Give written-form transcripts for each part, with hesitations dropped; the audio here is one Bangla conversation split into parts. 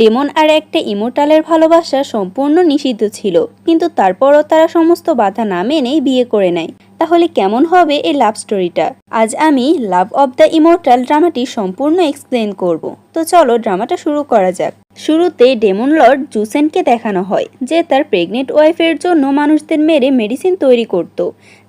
ডেমন আর একটা ইমোর্টালের ভালোবাসা সম্পূর্ণ নিষিদ্ধ ছিল, কিন্তু তারপরও তারা সমস্ত বাধা না মেনেই বিয়ে করে নেয়। তাহলে কেমন হবে এই লাভ স্টোরিটা? আজ আমি লাভ অব দ্য ইমোর্টাল ড্রামাটি সম্পূর্ণ এক্সপ্লেন করব। তো চলো ড্রামাটা শুরু করা যাক। শুরুতে ডেমন লর্ড জুসেনকে দেখানো হয় যে তার প্রেগনেন্ট ওয়াইফের জন্য মানুষদের মেরে মেডিসিন তৈরি করত,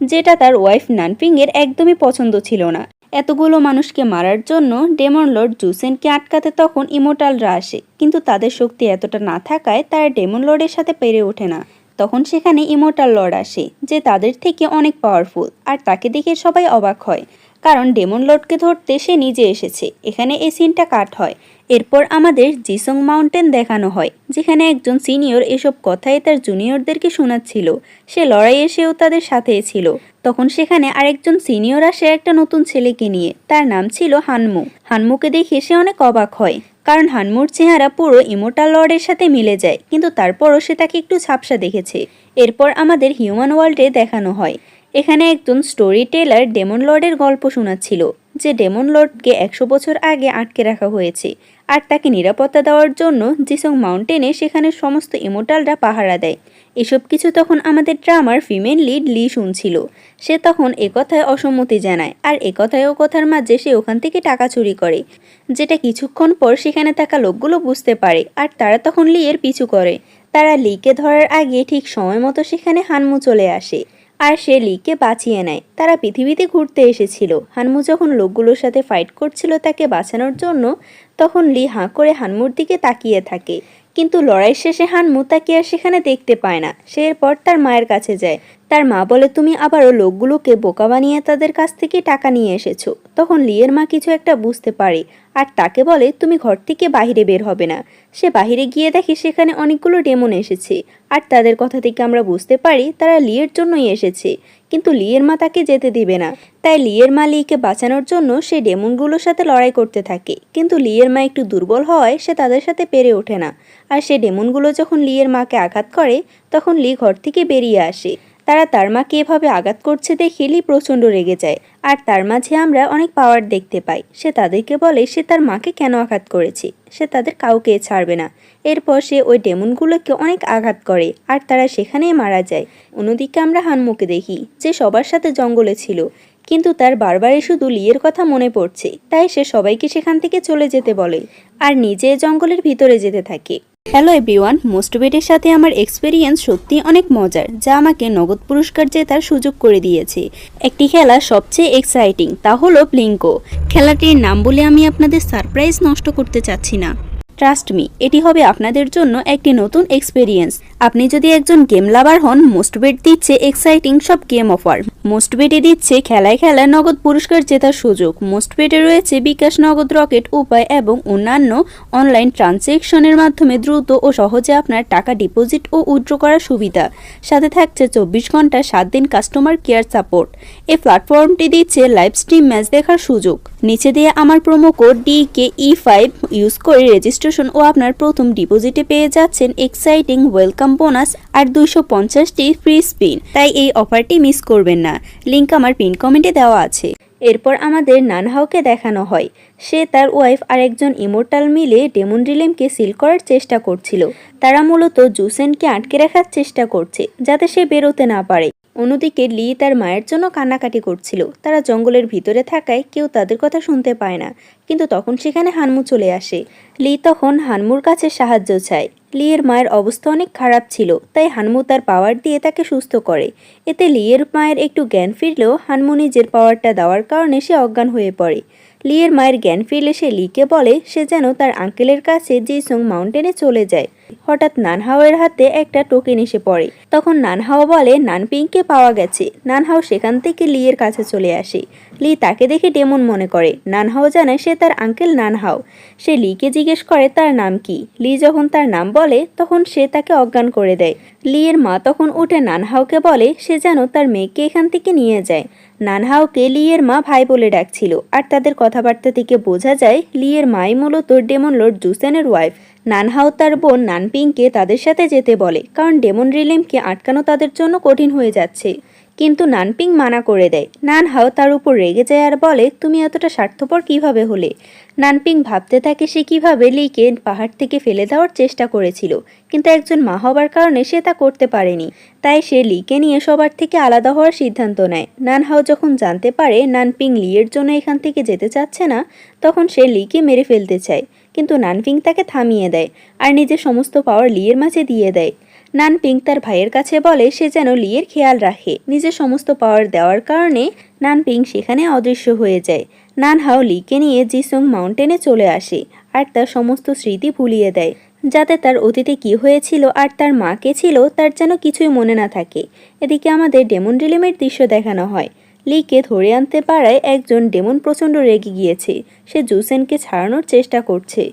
যেটা তার ওয়াইফ নানপিং এর একদমই পছন্দ ছিল না। এতগুলো মানুষকে মারার জন্য ডেমন লর্ড জুসেনকে আটকাতে তখন ইমোর্টালরা আসে, কিন্তু তাদের শক্তি এতটা না থাকায় তারা ডেমন লর্ডের সাথে পেরে ওঠে না। তখন সেখানে ইমোর্টাল লর্ড আসে, যে তাদের থেকে অনেক পাওয়ারফুল, আর তাকে দেখে সবাই অবাক হয়, কারণ ডেমন লর্ডকে ধরতে সে নিজে এসেছে। এখানে এই সিনটা কাট হয়। এরপর আমাদের জিসং মাউন্টেন দেখানো হয়, যেখানে একজন সিনিয়র এসব কথাই তার জুনিয়রদেরকে শোনাচ্ছিল। সে লড়াই এসেও তাদের সাথেই ছিল। তখন সেখানে আরেকজন সিনিয়র আসে একটা নতুন ছেলেকে নিয়ে, তার নাম ছিল হানমু। হানমুকে দেখে সে অনেক অবাক হয়, কারণ হানমুর চেহারা পুরো ইমোর্টাল লর্ডের সাথে মিলে যায়, কিন্তু তারপরও সে তাকে একটু ঝাপসা দেখেছে। এরপর আমাদের হিউম্যান ওয়ার্ল্ডে দেখানো হয়। এখানে একজন স্টোরি টেলার ডেমন লর্ডের গল্প শোনাচ্ছিল, যে ডেমন লর্ডকে 100 বছর আগে আটকে রাখা হয়েছে, আর তাকে নিরাপত্তা দেওয়ার জন্য জিসং মাউন্টেনে সেখানে সমস্ত ইমোর্টালরা পাহারা দেয়। এসব কিছু তখন আমাদের ড্রামার ফিমেল লিড লি শুনছিল। সে তখন একথায় অসম্মতি জানায়, আর একথায় ও কথার মাঝে সে ওখান থেকে টাকা চুরি করে, যেটা কিছুক্ষণ পর সেখানে থাকা লোকগুলো বুঝতে পারে, আর তারা তখন লি এর পিছু করে। তারা লিকে ধরার আগে ঠিক সময় মতো সেখানে হানমু চলে আসে, আর সে লিকে বাঁচিয়ে নেয়। তারা পৃথিবীতে ঘুরতে এসেছিল। হানমু যখন লোকগুলোর সাথে ফাইট করছিল তাকে বাঁচানোর জন্য, তখন লি হাঁ করে হানমুর দিকে তাকিয়ে থাকে, কিন্তু লড়াই শেষে হানমু তাকে আর সেখানে দেখতে পায় না। সে এরপর তার মায়ের কাছে যায়। তার মা বলে, তুমি আবারও লোকগুলোকে বোকা বানিয়ে তাদের কাছ থেকে টাকা নিয়ে এসেছো। তখন লিয়ের মা কিছু একটা বুঝতে পারে, আর তাকে বলে, তুমি ঘর থেকে বাহিরে বের হবে না। সে বাহিরে গিয়ে দেখে সেখানে অনেকগুলো ডেমন এসেছে, আর তাদের কথা থেকে আমরা বুঝতে পারি তারা লিয়ের জন্যই এসেছে, কিন্তু লিয়ের মা তাকে যেতে দিবে না। তাই লিয়ের মা লিকে বাঁচানোর জন্য সে ডেমনগুলোর সাথে লড়াই করতে থাকে, কিন্তু লিয়ের মা একটু দুর্বল হওয়ায় সে তাদের সাথে পেরে ওঠে না। আর সে ডেমনগুলো যখন লিয়ের মাকে আঘাত করে, তখন লি ঘর থেকে বেরিয়ে আসে। তারা তার মাকে এভাবে আঘাত করছে দেখে লি প্রচণ্ড রেগে যায়, আর তার মাঝে আমরা অনেক পাওয়ার দেখতে পাই। সে তাদেরকে বলে সে তার মাকে কেন আঘাত করেছে, সে তাদের কাউকে ছাড়বে না। এরপর সে ওই ডেমনগুলোকে অনেক আঘাত করে, আর তারা সেখানেই মারা যায়। অন্যদিকে আমরা হানমুকে দেখি, যে সবার সাথে জঙ্গলে ছিল, কিন্তু তার বারবারই শুধু লিয়ের কথা মনে পড়ছে। তাই সে সবাইকে সেখান থেকে চলে যেতে বলে, আর নিজে জঙ্গলের ভিতরে যেতে থাকে। হ্যালো এভরিওয়ান, মোস্টবেটের সাথে আমার এক্সপেরিয়েন্স সত্যি অনেক মজার, যা আমাকে নগদ পুরস্কার জেতার সুযোগ করে দিয়েছে। একটি খেলা সবচেয়ে এক্সাইটিং, তা হলো প্লিঙ্কো। খেলাটির নাম বলে আমি আপনাদের সারপ্রাইজ নষ্ট করতে চাচ্ছি না। ট্রাস্ট মি, এটি হবে আপনাদের জন্য একটি নতুন এক্সপেরিয়েন্স। আপনি যদি একজন গেম লাভার হন, মোস্টবেট দিচ্ছে এক্সাইটিং সব গেম অফার। মোস্টবেটে দিচ্ছে খেলায় খেলায় নগদ পুরস্কার জেতার সুযোগ। মোস্টবেটে রয়েছে বিকাশ, নগদ, রকেট, উপায় এবং অন্যান্য অনলাইন ট্রানজ্যাকশনের মাধ্যমে দ্রুত ও সহজে আপনার টাকা ডিপোজিট ও উইথড্র করার সুবিধা। সাথে থাকছে 24 ঘন্টা 7 দিন কাস্টমার কেয়ার সাপোর্ট। এই প্ল্যাটফর্মটি দিচ্ছে লাইভ স্ট্রিম ম্যাচ দেখার সুযোগ। নিচে দিয়ে আমার প্রোমো কোড DKE5 ইউজ করে রেজিস্ট্রেশন ও আপনার প্রথম ডিপোজিটে পেয়ে যাচ্ছেন এক্সাইটিং ওয়েলকাম বোনাস আর 250টি ফ্রি স্পিন। তাই এই অফারটি মিস করবেন না। লিংক আমার পিন কমেন্টে দেওয়া আছে। এরপর আমাদের নানহাওকে দেখানো হয়। সে তার ওয়াইফ আর একজন ইমোর্টাল মিলে ডেমন রিলেমকে সিল করার চেষ্টা করছিল। তারা মূলত জুসেনকে আটকে রাখার চেষ্টা করছে, যাতে সে বেরোতে না পারে। অন্যদিকে লি তার মায়ের জন্য কান্নাকাটি করছিল। তারা জঙ্গলের ভিতরে থাকায় কেউ তাদের কথা শুনতে পায় না, কিন্তু তখন সেখানে হানমু চলে আসে। লি তখন হানমুর কাছে সাহায্য চায়। লিয়ের মায়ের অবস্থা অনেক খারাপ ছিল, তাই হানমু তার পাওয়ার দিয়ে তাকে সুস্থ করে। এতে লিয়ের মায়ের একটু জ্ঞান ফিরলেও হানমু নিজের পাওয়ারটা দেওয়ার কারণে সে অজ্ঞান হয়ে পড়ে। লিয়ের মায়ের জ্ঞান ফিরলে সে লিকে বলে সে যেন তার আঙ্কেলের কাছে জিসং মাউন্টেনে চলে যায়। হঠাৎ নানহাওয়ের হাতে একটা টোকেন এসে পড়ে। তখন নানহাও বলে নানপিংকে পাওয়া গেছে। নানহাও সেখান থেকে লিয়ের কাছে চলে আসে। লি তাকে দেখে ডেমন মনে করে। নানহাও জানায় সে তার আঙ্কেল নানহাও। সে লিকে জিজ্ঞেস করে তার নাম কি। লি যখন তার নাম বলে, তখন সে তাকে অজ্ঞান করে দেয়। লিয়ের মা তখন উঠে নানহাওকে বলে সে যেন তার মেয়েকে এখান থেকে নিয়ে যায়। নানহাওকে লিয়ের মা ভাই বলে ডাকছিল, আর তাদের কথাবার্তা থেকে বোঝা যায় লিয়ের মাই মূলত ডেমন লর্ড জুসেনের ওয়াইফ। নানহাও তার বোন নানপিংকে তাদের সাথে যেতে বলে, কারণ ডেমন রিলেমকে আটকানো তাদের জন্য কঠিন হয়ে যাচ্ছে। কিন্তু নানপিং মানা করে দেয়। নানহাও তার উপর রেগে যায় আর বলে, তুমি এতটা স্বার্থপর কিভাবে হলে? নানপিং ভাবতে থাকে সে কিভাবে লিকে পাহাড় থেকে ফেলে দেওয়ার চেষ্টা করেছিল, কিন্তু একজন মা হবার কারণে সে তা করতে পারেনি। তাই সে লিকে নিয়ে সবার থেকে আলাদা হওয়ার সিদ্ধান্ত নেয়। নানহাও যখন জানতে পারে নানপিং লিয়ের জন্য এখান থেকে যেতে চাচ্ছে না, তখন সে লিকে মেরে ফেলতে চায়, কিন্তু নানপিং তাকে থামিয়ে দেয় আর নিজের সমস্ত পাওয়ার লিয়ের মাঝে দিয়ে দেয়। নানপিং তার ভাইয়ের কাছে বলে সে যেন লিয়ের খেয়াল রাখে। নিজের সমস্ত পাওয়ার দেওয়ার কারণে নানপিং সেখানে অদৃশ্য হয়ে যায়। নানহাও লিকে নিয়ে জিসং মাউন্টেনে চলে আসে আর তার সমস্ত স্মৃতি ভুলিয়ে দেয়, যাতে তার অতীতে কি হয়েছিল আর তার মা কে ছিল তার যেন কিছুই মনে না থাকে। এদিকে আমাদের ডেমন রিলিমের দৃশ্য দেখানো হয়। লিকে ধরে আনতে পারায় একজন ডেমন প্রচণ্ড রেগে গিয়েছে। সে জুসেনকে ছাড়ানোর চেষ্টা করছে।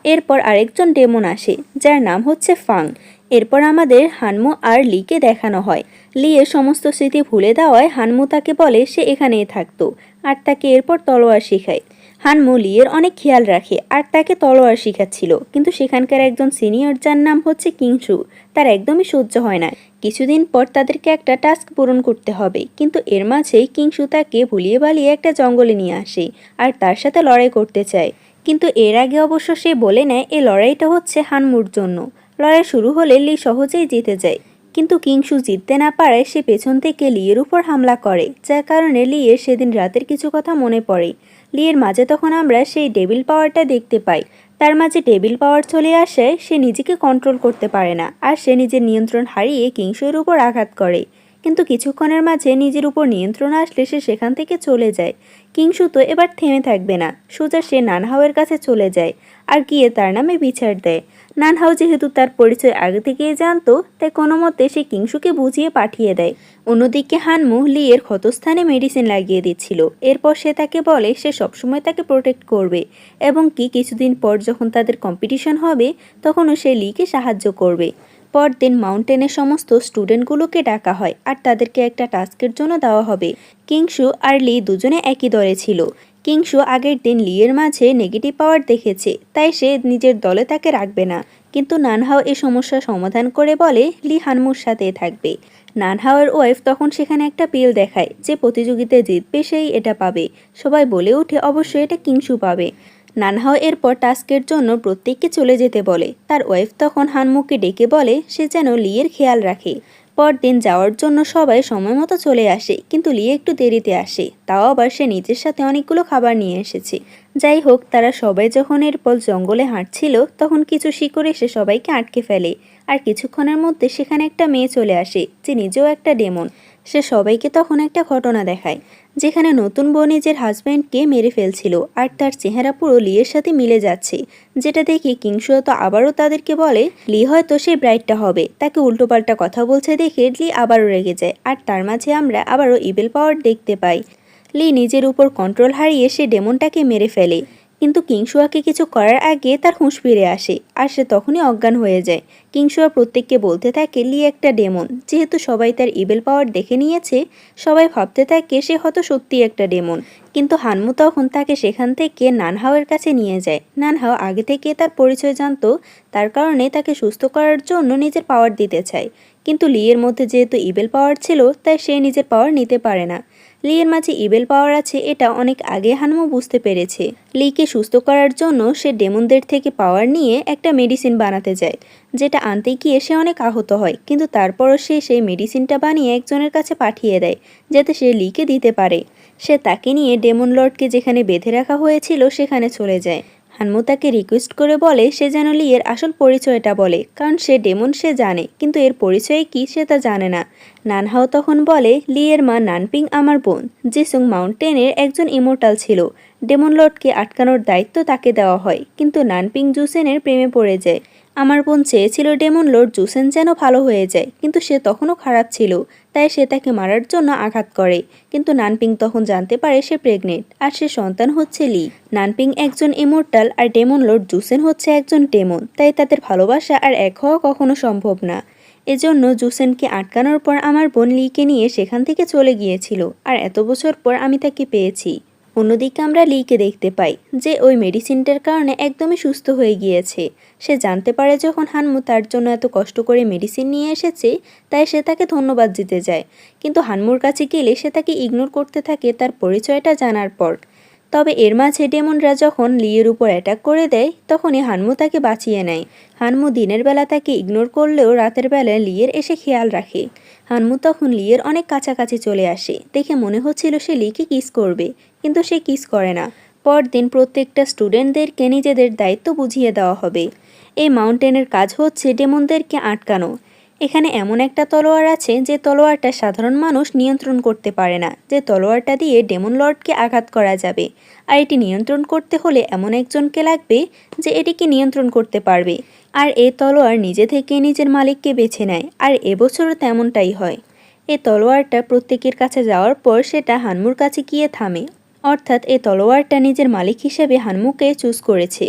এরপর আরেকজন ডেমন আসে, যার নাম হচ্ছে ফাং। এরপর আমাদের হানমু আর লিকে দেখানো হয়। লিয়ের সমস্ত স্মৃতি ভুলে দেওয়ায় হানমু তাকে বলে সে এখানেই থাকতো আর তাকে এরপর তলোয়ার শেখায়। হানমু লিয়ের অনেক খেয়াল রাখে আর তাকে তলোয়ার শেখাচ্ছিল, কিন্তু সেখানকার একজন সিনিয়র যার নাম হচ্ছে কিংসু তার একদমই সহ্য হয় না। কিছুদিন পর তাদেরকে একটা টাস্ক পূরণ করতে হবে, কিন্তু এর মাঝেই কিংসু তাকে ভুলিয়ে বালিয়ে একটা জঙ্গলে নিয়ে আসে আর তার সাথে লড়াই করতে চায়। কিন্তু এর আগে অবশ্য সে বলে নেয় এই লড়াইটা হচ্ছে হানমুর জন্য। লড়াই শুরু হলে লি সহজেই জিতে যায়, কিন্তু কিংসু জিততে না পারায় সে পেছন থেকে লিয়ের উপর হামলা করে, যার কারণে লিয়ের সেদিন রাতের কিছু কথা মনে পড়ে। লিয়ের মাঝে তখন আমরা সেই ডেভিল পাওয়ারটা দেখতে পাই। তার মাঝে ডেভিল পাওয়ার চলে আসায় সে নিজেকে কন্ট্রোল করতে পারে না আর সে নিজের নিয়ন্ত্রণ হারিয়ে কিংসুর উপর আঘাত করে। কিন্তু কিছুক্ষণের মাঝে নিজের উপর নিয়ন্ত্রণ আসলে সে সেখান থেকে চলে যায়। কিংসু তো এবার থেমে থাকবে না, সোজা সে নানহাওয়ের কাছে চলে যায় আর গিয়ে তার নামে বিচার দেয়। নানহাও যেহেতু তার পরিচয় আগে থেকেই জানতো, তাই কোনো মতে সে কিংসুকে বুঝিয়ে পাঠিয়ে দেয়। অন্যদিকে হানমু লিয়ের ক্ষতস্থানে মেডিসিন লাগিয়ে দিচ্ছিল। এরপর সে তাকে বলে সে সবসময় তাকে প্রোটেক্ট করবে এবং কিছুদিন পর যখন তাদের কম্পিটিশন হবে তখনও সে লিকে সাহায্য করবে। পরদিন মাউন্টেনের সমস্ত স্টুডেন্টগুলোকে ডাকা হয় আর তাদেরকে একটা টাস্কের জন্য দেওয়া হবে। কিংসু আর লি দুজনে একই দলে ছিল। কিংসু আগের দিন লিয়ের মাঝে নেগেটিভ পাওয়ার দেখেছে, তাই সে নিজের দলে তাকে রাখবে না, কিন্তু নানহাও এই সমস্যার সমাধান করে বলে লি হানমুর সাথে থাকবে। নানহাওয়ের ওয়াইফ তখন সেখানে একটা পিল দেখায়, যে প্রতিযোগিতায় জিতবে সেই এটা পাবে। সবাই বলে ওঠে অবশ্যই এটা কিংসু পাবে। নানহাও এরপর টাস্কের জন্য প্রত্যেককে চলে যেতে বলে। তার ওয়াইফ তখন হানমুকে ডেকে বলে সে যেন লিয়ের খেয়াল রাখে। পরদিন যাওয়ার জন্য সবাই সময় মতো চলে আসে, কিন্তু লিয়ে একটু দেরিতে আসে, তাও আবার সে নিজের সাথে অনেকগুলো খাবার নিয়ে এসেছে। যাই হোক, তারা সবাই যখন এরপর জঙ্গলে হাঁটছিল তখন কিছু শিকড় এসে সবাইকে আটকে ফেলে আর কিছুক্ষণের মধ্যে সেখানে একটা মেয়ে চলে আসে যে নিজেও একটা ডেমন। সে সবাইকে তখন একটা ঘটনা দেখায়, যেখানে নতুন বউ নিজের হাজব্যান্ডকে মেরে ফেলছিল আর তার চেহারা পুরো লিয়ের সাথে মিলে যাচ্ছে, যেটা দেখে কিংসু তো আবারও তাদেরকে বলে লি হয়তো সেই ব্রাইডটা হবে। তাকে উল্টোপাল্টা কথা বলছে দেখে লি আবারও রেগে যায় আর তার মাঝে আমরা আবারও ইভিল পাওয়ার দেখতে পাই। লি নিজের উপর কন্ট্রোল হারিয়ে সে ডেমনটাকে মেরে ফেলে, কিন্তু কিংশুয়াকে কিছু করার আগে তার হুঁশ ফিরে আসে আর সে তখনই অজ্ঞান হয়ে যায়। কিংশুয়া প্রত্যেককে বলতে থাকে লি একটা ডেমন। যেহেতু সবাই তার ইভিল পাওয়ার দেখে নিয়েছে, সবাই ভাবতে থাকে সে হয়তো সত্যি একটা ডেমন। কিন্তু হানমু তখন তাকে সেখান থেকে নানহাওয়ের কাছে নিয়ে যায়। নানহাও আগে থেকে তার পরিচয় জানতো, তার কারণে তাকে সুস্থ করার জন্য নিজের পাওয়ার দিতে চায়। কিন্তু লিয়ের মধ্যে যেহেতু ইভিল পাওয়ার ছিল, তাই সে নিজের পাওয়ার নিতে পারে না। লিয়ের মাঝে ইভিল পাওয়ার আছে এটা অনেক আগে হানমু বুঝতে পেরেছে। লিকে সুস্থ করার জন্য সে ডেমনদের থেকে পাওয়ার নিয়ে একটা মেডিসিন বানাতে যায়, যেটা আনতে গিয়ে সে অনেক আহত হয়, কিন্তু তারপরও সে সেই মেডিসিনটা বানিয়ে একজনের কাছে পাঠিয়ে দেয় যাতে সে লিকে দিতে পারে। সে তাকে নিয়ে ডেমন লর্ডকে যেখানে বেঁধে রাখা হয়েছিল সেখানে চলে যায়। হানমু তাকে রিকোয়েস্ট করে বলে সে যেন লিয়ের আসল পরিচয়টা বলে, কারণ সে ডেমন সে জানে, কিন্তু এর পরিচয় কি সে তা জানে না। নানহাও তখন বলে লিয়ের মা নানপিং আমার বোন। জিসুং মাউন্টেনের একজন ইমোর্টাল ছিল। ডেমন লর্ডকে আটকানোর দায়িত্ব তাকে দেওয়া হয়, কিন্তু নানপিং জুসেনের প্রেমে পড়ে যায়। আমার বোন চেয়েছিল ডেমন লর্ড জুসেন যেন ভালো হয়ে যায়, কিন্তু সে তখনও খারাপ ছিল, তাই সে তাকে মারার জন্য আঘাত করে। কিন্তু নানপিং তখন জানতে পারে সে প্রেগনেন্ট আর সে সন্তান হচ্ছে লি। নানপিং একজন ইমোর্টাল আর ডেমন লর্ড জুসেন হচ্ছে একজন ডেমন, তাই তাদের ভালোবাসা আর এক হওয়া কখনো সম্ভব না। এজন্য জুসেনকে আটকানোর পর আমার বোন লিকে নিয়ে সেখান থেকে চলে গিয়েছিল আর এত বছর পর আমি তাকে পেয়েছি। অন্যদিকে আমরা লিকে দেখতে পাই যে ওই মেডিসিনটার কারণে একদমই সুস্থ হয়ে গিয়েছে। সে জানতে পারে যখন হানমু তার জন্য এত কষ্ট করে মেডিসিন নিয়ে এসেছে, তাই সে তাকে ধন্যবাদ দিতে যায়। কিন্তু হানমুর কাছে গেলে সে তাকে ইগনোর করতে থাকে তার পরিচয়টা জানার পর। তবে এর মাঝে ডেমনরা যখন লিয়ের উপর অ্যাটাক করে দেয়, তখনই হানমু তাকে বাঁচিয়ে নেয়। হানমু দিনের বেলা তাকে ইগনোর করলেও রাতের বেলায় লিয়ের এসে খেয়াল রাখে। হানমু তখন লিয়ের অনেক কাছাকাছি চলে আসে। দেখে মনে হচ্ছিল সে লিকে কিস করবে, কিন্তু সে কিস করে না। পরদিন প্রত্যেকটা স্টুডেন্টদেরকে নিজেদের দায়িত্ব বুঝিয়ে দেওয়া হবে। এই মাউন্টেনের কাজ হচ্ছে ডেমনদেরকে আটকানো। এখানে এমন একটা তলোয়ার আছে যে তলোয়ারটা সাধারণ মানুষ নিয়ন্ত্রণ করতে পারে না, যে তলোয়ারটা দিয়ে ডেমন লর্ডকে আঘাত করা যাবে। আর এটি নিয়ন্ত্রণ করতে হলে এমন একজনকে লাগবে যে এটিকে নিয়ন্ত্রণ করতে পারবে। আর এই তলোয়ার নিজে থেকে নিজের মালিককে বেছে নেয়, আর এবছরও তেমনটাই হয়। এই তলোয়ারটা প্রত্যেকের কাছে যাওয়ার পর সেটা হানমুর কাছে গিয়ে থামে। অর্থাৎ এই তলোয়ারটা নিজের মালিক হিসেবে হানমুকে চুজ করেছে।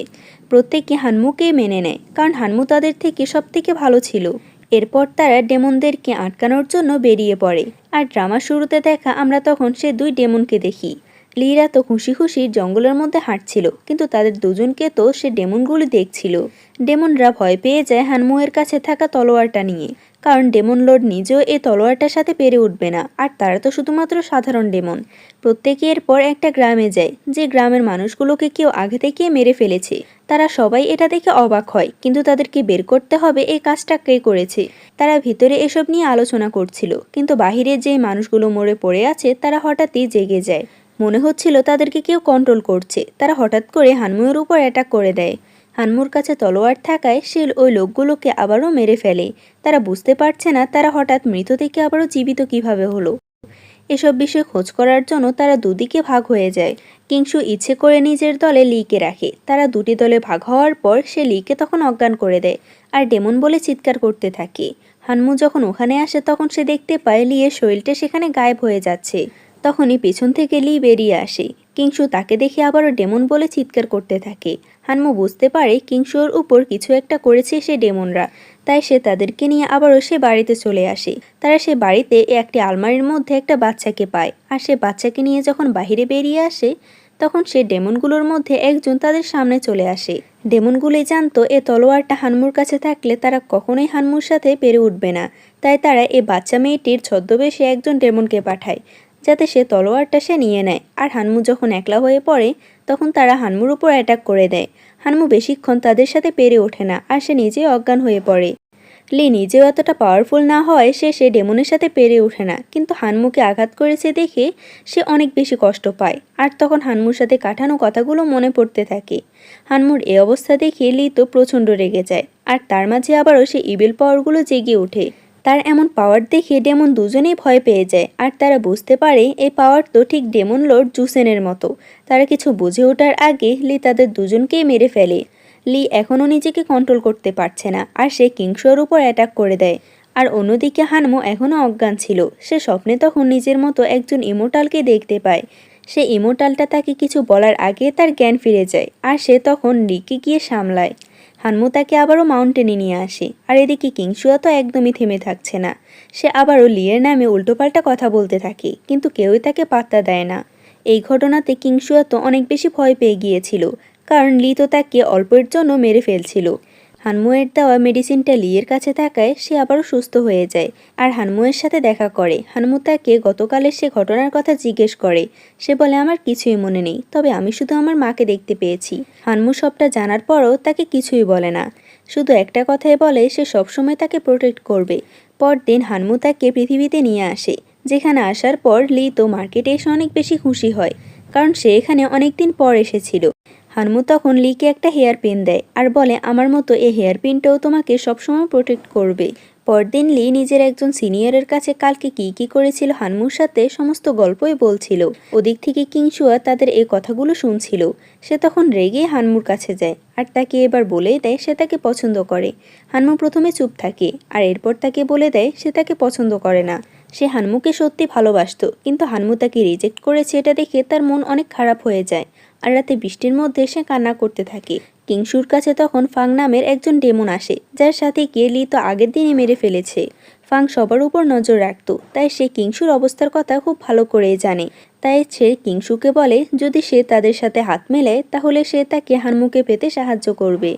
প্রত্যেকে হানমুকেই মেনে নেয়, কারণ হানমু তাদের থেকে সবথেকে ভালো ছিল। এরপর তারা ডেমনদেরকে আটকানোর জন্য বেরিয়ে পড়ে। আর ড্রামা শুরুতে দেখা আমরা তখন সে দুই ডেমনকে দেখি। লিরা তো খুশি খুশি জঙ্গলের মধ্যে হাঁটছিল, কিন্তু তাদের দুজনকে তো সে ডেমনগুলি দেখছিল। ডেমনরা ভয় পেয়ে যায় হানমুয়ের কাছে থাকা তলোয়ারটা নিয়ে, কারণ ডেমন লর্ড নিজেও এই তলোয়ারটার সাথে পেরে উঠবে না। আর তারা তো শুধুমাত্র সাধারণ ডেমন। প্রত্যেকে এরপর একটা গ্রামে যায়, যে গ্রামের মানুষগুলোকে কেউ আগে থেকে মেরে ফেলেছে। তারা সবাই এটা দেখে অবাক হয়, কিন্তু তাদেরকে বের করতে হবে এই কাজটা কে করেছে। তারা ভিতরে এসব নিয়ে আলোচনা করছিল, কিন্তু বাহিরে যে মানুষগুলো মরে পড়ে আছে তারা হঠাৎই জেগে যায়। মনে হচ্ছিল তাদেরকে কেউ কন্ট্রোল করছে। তারা হঠাৎ করে হানমুয়ের উপর অ্যাটাক করে দেয়। হানমুর কাছে তলোয়ার থাকায় সে ওই লোকগুলোকে আবারও মেরে ফেলে। তারা বুঝতে পারছে না তারা হঠাৎ মৃত থেকে আবারও জীবিত কিভাবে হলো। এসব বিষয়ে খোঁজ করার জন্য তারা দুদিকে ভাগ হয়ে যায়। কিংসু ইচ্ছে করে নিজের দলে লিকে রাখে। তারা দুটি দলে ভাগ হওয়ার পর সে লিকে তখন অজ্ঞান করে দেয়, আর ডেমন বলে চিৎকার করতে থাকে। হানমু যখন ওখানে আসে তখন সে দেখতে পায় লিয়ের শরীরটা সেখানে গায়েব হয়ে যাচ্ছে। তখনই পেছন থেকে লি বেরিয়ে আসে। কিংসু তাকে দেখে আবারও ডেমন বলে চিৎকার করতে থাকে। হানমু বুঝতে পারে কিংসুর উপর কিছু একটা করেছে সে ডেমনরা, তাই সে তাদেরকে নিয়ে আবারও সে বাড়িতে চলে আসে। তারা সে বাড়িতে একটি আলমারির মধ্যে একটা বাচ্চাকে পায়, আর সে বাচ্চাকে নিয়ে যখন বাহিরে বেরিয়ে আসে তখন সে ডেমনগুলোর মধ্যে একজন তাদের সামনে চলে আসে। ডেমনগুলোই জানতো এ তলোয়ারটা হানমুর কাছে থাকলে তারা কখনোই হানমুর সাথে পেরে উঠবে না, তাই তারা এ বাচ্চা মেয়েটির ছদ্মবেশে একজন ডেমনকে পাঠায়, যাতে সে তলোয়ারটা সে নিয়ে নেয়। আর হানমু যখন একলা হয়ে পড়ে তখন তারা হানমুর উপর অ্যাটাক করে দেয়। হানমু বেশিক্ষণ তাদের সাথে পেরে ওঠে না, আর সে নিজেই অজ্ঞান হয়ে পড়ে। লি নিজেও এতটা পাওয়ারফুল না হওয়ায় সে ডেমনের সাথে পেরে ওঠে না, কিন্তু হানমুকে আঘাত করেছে দেখে সে অনেক বেশি কষ্ট পায়। আর তখন হানমুর সাথে কাটানো কথাগুলো মনে পড়তে থাকে। হানমুর এই অবস্থা দেখে লি তো প্রচণ্ড রেগে যায়, আর তার মাঝে আবারও সে ইভিল পাওয়ারগুলো জেগে ওঠে। তার এমন পাওয়ার দেখে ডেমন দুজনেই ভয় পেয়ে যায়, আর তারা বুঝতে পারে এই পাওয়ার তো ঠিক ডেমন লর্ড জুসেনের মতো। তারা কিছু বুঝে ওঠার আগে লি তাদের দুজনকেই মেরে ফেলে। লি এখনও নিজেকে কন্ট্রোল করতে পারছে না, আর সে কিংসুর উপর অ্যাটাক করে দেয়। আর অন্যদিকে হানমু এখনও অজ্ঞান ছিল। সে স্বপ্নে তখন নিজের মতো একজন ইমোর্টালকে দেখতে পায়। সে ইমোর্টালটা তাকে কিছু বলার আগে তার জ্ঞান ফিরে যায়, আর সে তখন লিকে গিয়ে সামলায়। হানমু তাকে আবারও মাউন্টেনে নিয়ে আসে। আর এদিকে কিংসুয়া তো একদমই থেমে থাকছে না। সে আবারও লিয়ের নামে উল্টোপাল্টা কথা বলতে থাকে, কিন্তু কেউই তাকে পাত্তা দেয় না। এই ঘটনাতে কিংসুয়া তো অনেক বেশি ভয় পেয়ে গিয়েছিল, কারণ লি তো তাকে অল্পের জন্য মেরে ফেলছিল। হানমুয়ের দেওয়া মেডিসিনটা লিয়ের কাছে থাকায় সে আবারও সুস্থ হয়ে যায়, আর হানমুয়ের সাথে দেখা করে। হানমু তাকে গতকালের সে ঘটনার কথা জিজ্ঞেস করে। সে বলে, আমার কিছুই মনে নেই, তবে আমি শুধু আমার মাকে দেখতে পেয়েছি। হানমু সবটা জানার পরও তাকে কিছুই বলে না, শুধু একটা কথাই বলে সে সবসময় তাকে প্রোটেক্ট করবে। পরদিন হানমু তাকে পৃথিবীতে নিয়ে আসে, যেখানে আসার পর লি তো মার্কেটে এসে অনেক বেশি খুশি হয়, কারণ সে এখানে অনেকদিন পর এসেছিল। হানমু তখন লিকে একটা হেয়ার পিন দেয়, আর বলে, আমার মতো এই হেয়ার পিনটাও তোমাকে সবসময় প্রোটেক্ট করবে। পরদিন লি নিজের একজন সিনিয়রের কাছে কালকে কি করেছিল হানমুর সাথে সমস্ত গল্পই বলছিল। ওদিক থেকে কিংসুয়া তাদের এই কথাগুলো শুনছিল। সে তখন রেগে হানমুর কাছে যায়, আর তাকে এবার বলেই দেয় সে তাকে পছন্দ করে। হানমু প্রথমে চুপ থাকে, আর এরপর তাকে বলে দেয় সে তাকে পছন্দ করে না। সে হানমুকে সত্যি ভালোবাসত, কিন্তু হানমু তাকে রিজেক্ট করেছে এটা দেখে তার মন অনেক খারাপ হয়ে যায়। আর রাতে বৃষ্টির মধ্যে সে কান্না করতে থাকে। কিংসুর কাছে তখন ফাং নামের একজন ডেমন আসে, যার সাথে গিয়ে লি তো আগের দিনই মেরে ফেলেছে। ফাং সবার উপর নজর রাখত, তাই সে কিংসুর অবস্থার কথা খুব ভালো করেই জানে। তাই সে কিংশুকে বলে যদি সে তাদের সাথে হাত মেলায় তাহলে সে তাকে হানমুকে পেতে সাহায্য করবে।